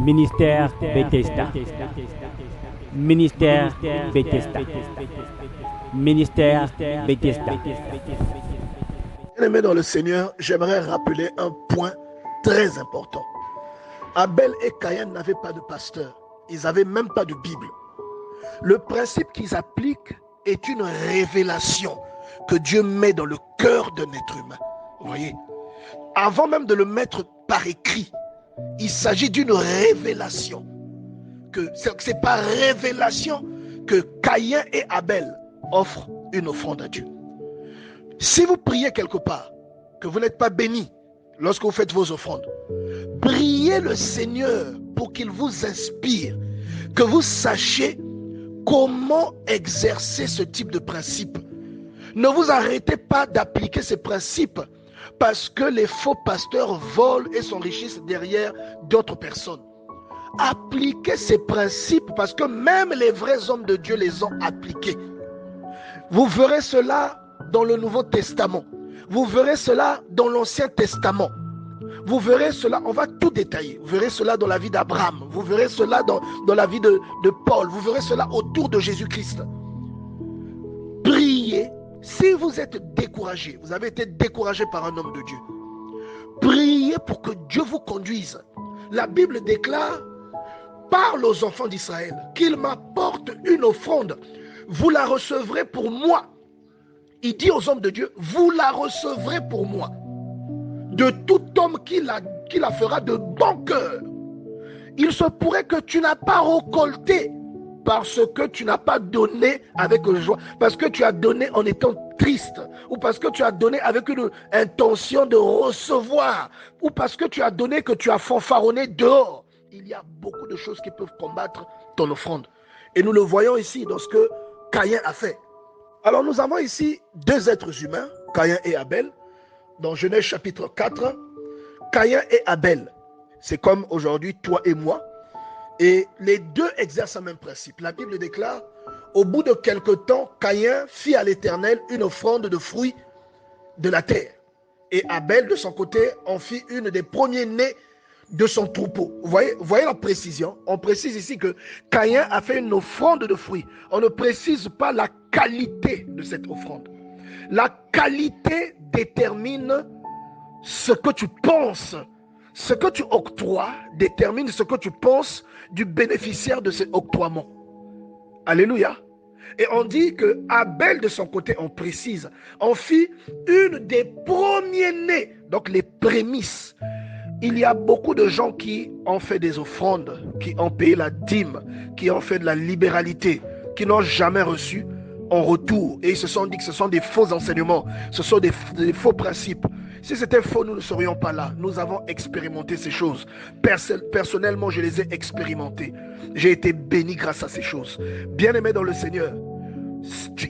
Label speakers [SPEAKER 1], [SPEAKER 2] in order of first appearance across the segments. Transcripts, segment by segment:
[SPEAKER 1] Ministère Bethesda. Ministère Bethesda. Ministère Bethesda.
[SPEAKER 2] Bien-aimés dans le Seigneur, j'aimerais rappeler un point très important. Abel et Caïn n'avaient pas de pasteur. Ils n'avaient même pas de Bible. Le principe qu'ils appliquent est une révélation que Dieu met dans le cœur d'un être humain. Vous voyez, avant même de le mettre par écrit, il s'agit d'une révélation. C'est par révélation que Caïn et Abel offrent une offrande à Dieu. Si vous priez quelque part, que vous n'êtes pas béni lorsque vous faites vos offrandes, priez le Seigneur pour qu'il vous inspire, que vous sachiez comment exercer ce type de principe. Ne vous arrêtez pas d'appliquer ces principes parce que les faux pasteurs volent et s'enrichissent derrière d'autres personnes. Appliquez ces principes parce que même les vrais hommes de Dieu les ont appliqués. Vous verrez cela dans le Nouveau Testament. Vous verrez cela dans l'Ancien Testament. Vous verrez cela, on va tout détailler. Vous verrez cela dans la vie d'Abraham. Vous verrez cela dans la vie de Paul. Vous verrez cela autour de Jésus-Christ. Priez. Si vous êtes découragé, vous avez été découragé par un homme de Dieu, priez pour que Dieu vous conduise. La Bible déclare, parle aux enfants d'Israël, qu'ils m'apportent une offrande. Vous la recevrez pour moi. Il dit aux hommes de Dieu, vous la recevrez pour moi. De tout homme qui la fera de bon cœur. Il se pourrait que tu n'as pas récolté parce que tu n'as pas donné avec joie, parce que tu as donné en étant triste, ou parce que tu as donné avec une intention de recevoir, ou parce que tu as donné que tu as fanfaronné dehors. Il y a beaucoup de choses qui peuvent combattre ton offrande. Et nous le voyons ici dans ce que Caïn a fait. Alors nous avons ici deux êtres humains, Caïn et Abel. Dans Genèse chapitre 4, Caïn et Abel. C'est comme aujourd'hui toi et moi. Et les deux exercent le même principe. La Bible déclare, au bout de quelque temps, Caïn fit à l'Éternel une offrande de fruits de la terre. Et Abel, de son côté, en fit une des premiers-nés de son troupeau. Vous voyez la précision? On précise ici que Caïn a fait une offrande de fruits. On ne précise pas la qualité de cette offrande. La qualité détermine ce que tu penses. Ce que tu octroies détermine ce que tu penses du bénéficiaire de cet octroiement. Alléluia. Et on dit que Abel, de son côté, on précise, en fit une des premiers-nés, donc les prémices. Il y a beaucoup de gens qui ont fait des offrandes, qui ont payé la dîme, qui ont fait de la libéralité, qui n'ont jamais reçu en retour. Et ils se sont dit que ce sont des faux enseignements, ce sont des faux principes. Si c'était faux, nous ne serions pas là. Nous avons expérimenté ces choses. Personnellement, je les ai expérimentées. J'ai été béni grâce à ces choses. Bien-aimé dans le Seigneur,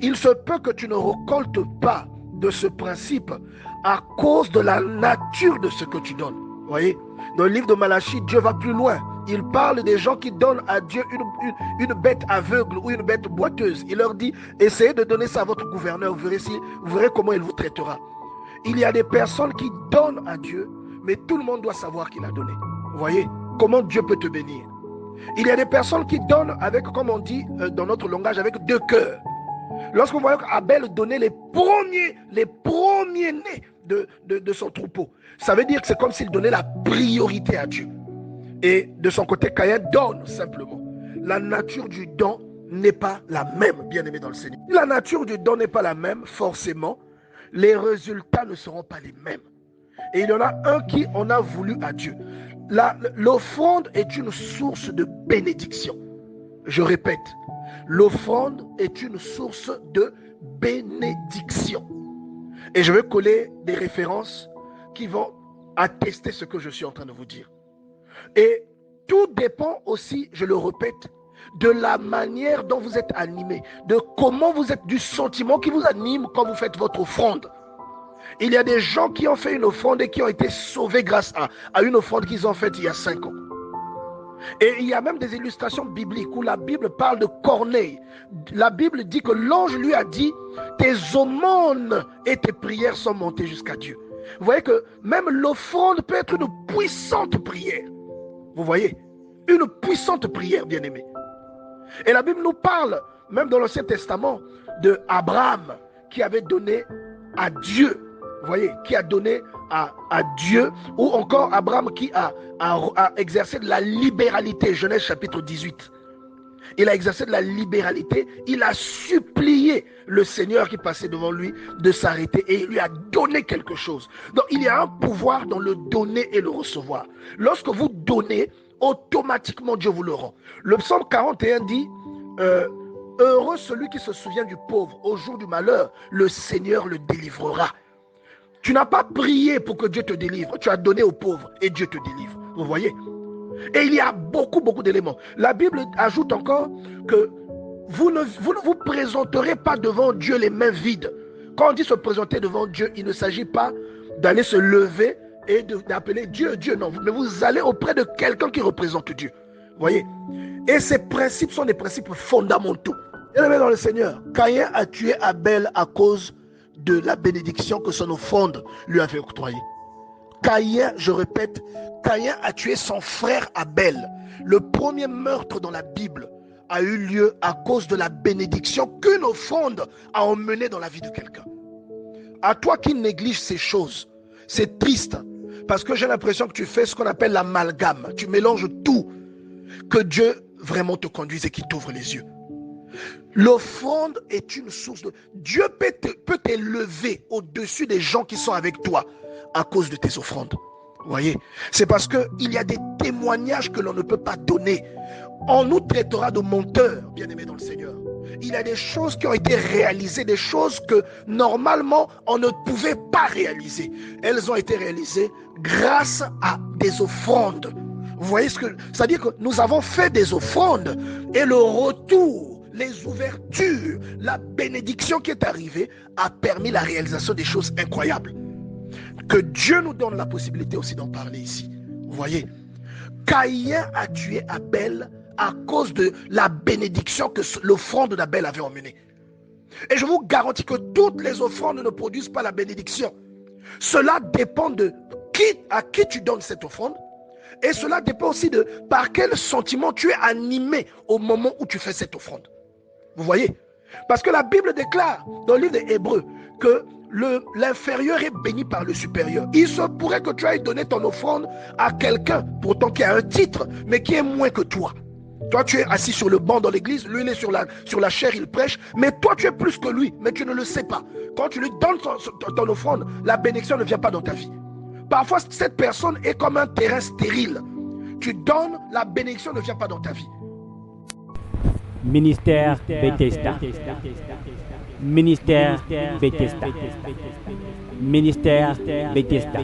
[SPEAKER 2] il se peut que tu ne récoltes pas de ce principe à cause de la nature de ce que tu donnes. Vous voyez, dans le livre de Malachie, Dieu va plus loin. Il parle des gens qui donnent à Dieu une bête aveugle ou une bête boiteuse. Il leur dit, essayez de donner ça à votre gouverneur, vous verrez comment il vous traitera. Il y a des personnes qui donnent à Dieu, mais tout le monde doit savoir qu'il a donné. Vous voyez, comment Dieu peut te bénir. Il y a des personnes qui donnent avec, comme on dit dans notre langage, avec deux cœurs. Lorsque vous voyez qu'Abel donnait les premiers-nés de son troupeau, ça veut dire que c'est comme s'il donnait la priorité à Dieu. Et de son côté, Caïn donne simplement. La nature du don n'est pas la même, bien-aimé dans le Seigneur. Si la nature du don n'est pas la même, forcément, les résultats ne seront pas les mêmes. Et il y en a un qui en a voulu à Dieu. L'offrande est une source de bénédiction. Je répète, l'offrande est une source de bénédiction. Et je vais coller des références qui vont attester ce que je suis en train de vous dire. Et tout dépend aussi, je le répète, de la manière dont vous êtes animé, de comment vous êtes, du sentiment qui vous anime quand vous faites votre offrande. Il y a des gens qui ont fait une offrande et qui ont été sauvés grâce à une offrande qu'ils ont faite il y a 5 ans. Et il y a même des illustrations bibliques où la Bible parle de Corneille. La Bible dit que l'ange lui a dit, tes aumônes et tes prières sont montées jusqu'à Dieu. Vous voyez que même l'offrande peut être une puissante prière. Vous voyez, Une puissante prière, bien-aimé. Et la Bible nous parle, même dans l'Ancien Testament, de Abraham qui avait donné à Dieu. Vous voyez, qui a donné à Dieu, ou encore Abraham qui a exercé de la libéralité. Genèse chapitre 18. Il a exercé de la libéralité, il a supplié le Seigneur qui passait devant lui de s'arrêter et il lui a donné quelque chose. Donc il y a un pouvoir dans le donner et le recevoir. Lorsque vous donnez, automatiquement Dieu vous le rend. Le psaume 41 dit heureux celui qui se souvient du pauvre. Au jour du malheur, le Seigneur le délivrera. Tu n'as pas prié pour que Dieu te délivre, tu as donné aux pauvres et Dieu te délivre. Vous voyez? Et il y a beaucoup d'éléments. La Bible ajoute encore que vous ne vous présenterez pas devant Dieu les mains vides. Quand on dit se présenter devant Dieu, il ne s'agit pas d'aller se lever et d'appeler Dieu, non. Mais vous allez auprès de quelqu'un qui représente Dieu. Vous voyez? Et ces principes sont des principes fondamentaux. Bien-aimé dans le Seigneur, Caïn a tué Abel à cause de la bénédiction que son offrande lui avait octroyée. Caïn, je répète, Caïn a tué son frère Abel. Le premier meurtre dans la Bible a eu lieu à cause de la bénédiction qu'une offrande a emmenée dans la vie de quelqu'un. À toi qui négliges ces choses, c'est triste parce que j'ai l'impression que tu fais ce qu'on appelle l'amalgame. Tu mélanges tout. Que Dieu vraiment te conduise et qu'il t'ouvre les yeux. L'offrande est une source de... Dieu peut t'élever au-dessus des gens qui sont avec toi à cause de tes offrandes. Vous voyez? C'est parce qu'il y a des témoignages que l'on ne peut pas donner. On nous traitera de menteurs, bien-aimés dans le Seigneur. Il y a des choses qui ont été réalisées, des choses que normalement on ne pouvait pas réaliser. Elles ont été réalisées grâce à des offrandes. Vous voyez ce que... C'est-à-dire que nous avons fait des offrandes et le retour, les ouvertures, la bénédiction qui est arrivée a permis la réalisation des choses incroyables. Que Dieu nous donne la possibilité aussi d'en parler ici. Vous voyez, Caïn a tué Abel à cause de la bénédiction que l'offrande d'Abel avait emmenée. Et je vous garantis que toutes les offrandes ne produisent pas la bénédiction. Cela dépend de à qui tu donnes cette offrande. Et cela dépend aussi de par quel sentiment tu es animé au moment où tu fais cette offrande. Vous voyez? Parce que la Bible déclare dans le livre des Hébreux que l'inférieur est béni par le supérieur. Il se pourrait que tu ailles donner ton offrande à quelqu'un, pourtant qui a un titre, mais qui est moins que toi. Toi, tu es assis sur le banc dans l'église, lui, il est sur la chaire, il prêche, mais toi, tu es plus que lui, mais tu ne le sais pas. Quand tu lui donnes ton offrande, la bénédiction ne vient pas dans ta vie. Parfois, cette personne est comme un terrain stérile. Tu donnes, la bénédiction ne vient pas dans ta vie.
[SPEAKER 1] Ministère Bethesda. Ministère Bethesda. Ministère Bethesda.